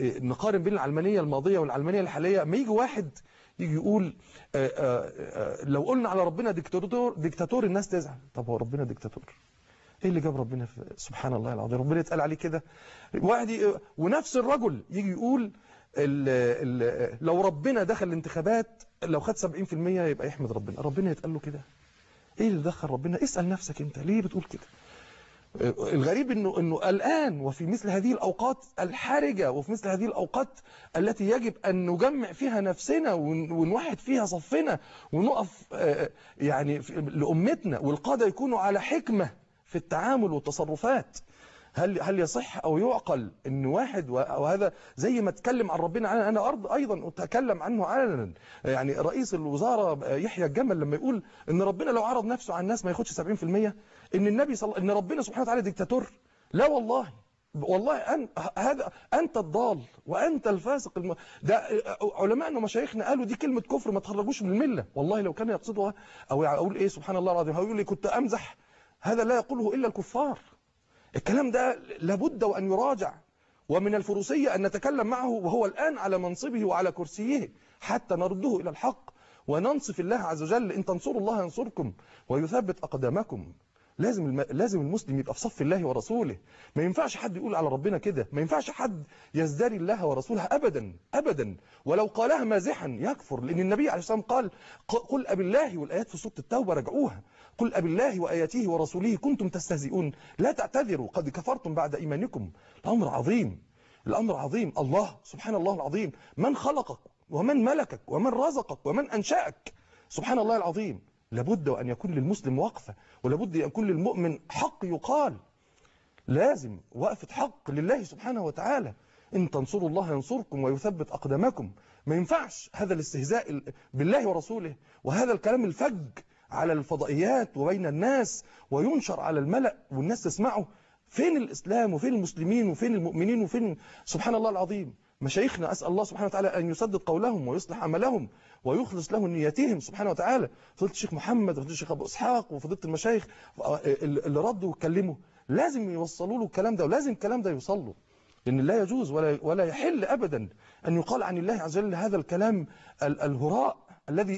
نقارن بين العلمانية الماضية والعلمانية الحالية. ما يجي واحد يجي يقول لو قلنا على ربنا ديكتاتور الناس تزعل. طب هو ربنا ديكتاتور؟ ايه اللي جاب ربنا سبحان الله العظيم ربنا يتقال عليه كده؟ واحد ونفس الرجل يجي يقول لو ربنا دخل الانتخابات لو خد 70% يبقى يحمد ربنا. ربنا يتقال له كده؟ ايه اللي دخل ربنا؟ اسأل نفسك انت ليه بتقول كده. الغريب انه الآن وفي مثل هذه الأوقات الحرجة وفي مثل هذه الأوقات التي يجب أن نجمع فيها نفسنا ونوحد فيها صفنا ونقف يعني لأمتنا، والقادة يكونوا على حكمة في التعامل والتصرفات. هل يصح أو يعقل أن واحد وهذا زي ما اتكلم عن ربنا أنا أيضا أتكلم عنه علنا. يعني رئيس الوزارة يحيى الجمل لما يقول أن ربنا لو عرض نفسه على الناس ما ياخدش 70%، أن النبي أن ربنا سبحانه وتعالى ديكتاتور. لا والله هذا أنت الضال وأنت الفاسق ده علماءنا ومشايخنا قالوا دي كلمة كفر ما تخرجوش من الملة. والله لو كان يقصدها أو أقول إيه سبحان الله العظيم هيقول لي كنت أمزح. هذا لا يقوله إلا الكفار. الكلام ده لابد وأن يراجع، ومن الفروسية أن نتكلم معه وهو الآن على منصبه وعلى كرسيه حتى نرده إلى الحق وننصف الله عز وجل. إن تنصروا الله ينصركم ويثبت أقدامكم. لازم المسلم يبقى في صف الله ورسوله. ما ينفعش حد يقول على ربنا كده، ما ينفعش حد يزدري الله ورسوله أبدا أبدا، ولو قالها مازحا يكفر. لأن النبي عليه الصلاة والسلام قال قل أبالله، والآيات في سورة التوبة رجعوها، قل أبالله وآياته ورسوله كنتم تستهزئون لا تعتذروا قد كفرتم بعد إيمانكم. الأمر عظيم، الأمر عظيم. الله سبحان الله العظيم من خلقك ومن ملكك ومن رزقك ومن أنشأك سبحان الله العظيم. لابد وأن يكون للمسلم وقفة، ولابد أن يكون للمؤمن حق يقال. لازم وقفة حق لله سبحانه وتعالى. إن تنصروا الله ينصركم ويثبت أقدامكم. ما ينفعش هذا الاستهزاء بالله ورسوله وهذا الكلام الفج على الفضائيات وبين الناس وينشر على الملأ والناس تسمعه. فين الإسلام وفين المسلمين وفين المؤمنين وفين سبحان الله العظيم مشايخنا؟ أسأل الله سبحانه وتعالى أن يسدد قولهم ويصلح عملهم ويخلص له نياتهم سبحانه وتعالى. فضيلة الشيخ محمد وفضيلة الشيخ أبو إسحاق وفضيلة المشايخ اللي ردوا واتكلموا لازم يوصلوا له الكلام ده، ولازم الكلام ده يوصل له. لأن لا يجوز ولا يحل أبدا أن يقال عن الله عز وجل هذا الكلام الهراء الذي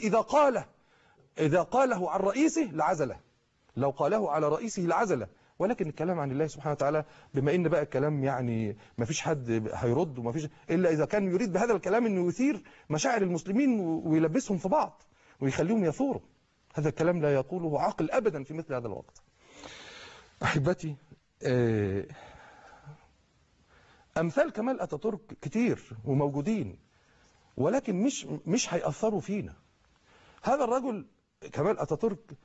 إذا قاله عن رئيسه لعزله، لو قاله على رئيسه لعزله. ولكن الكلام عن الله سبحانه وتعالى بما ان بقى الكلام يعني ما فيش حد هيرد وما فيش الا اذا كان يريد بهذا الكلام انه يثير مشاعر المسلمين ويلبسهم في بعض ويخليهم يثوروا. هذا الكلام لا يقوله عاقل ابدا في مثل هذا الوقت. احبتي امثال كمال اتاتورك كتير وموجودين، ولكن مش هيأثروا فينا. هذا الرجل كمال اتاتورك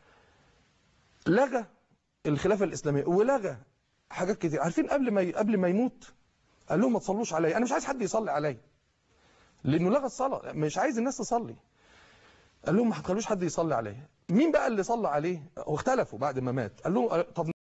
لغى الخلافة الإسلامية ولغى حاجات كتير. عارفين قبل ما يموت قال لهم ما تصلوش علي، أنا مش عايز حد يصلي علي، لأنه لغى الصلاة، مش عايز الناس تصلي. قال لهم ما تخلوش حد يصلي علي. مين بقى اللي صلى عليه واختلفوا بعد ما مات؟ قال لهم طب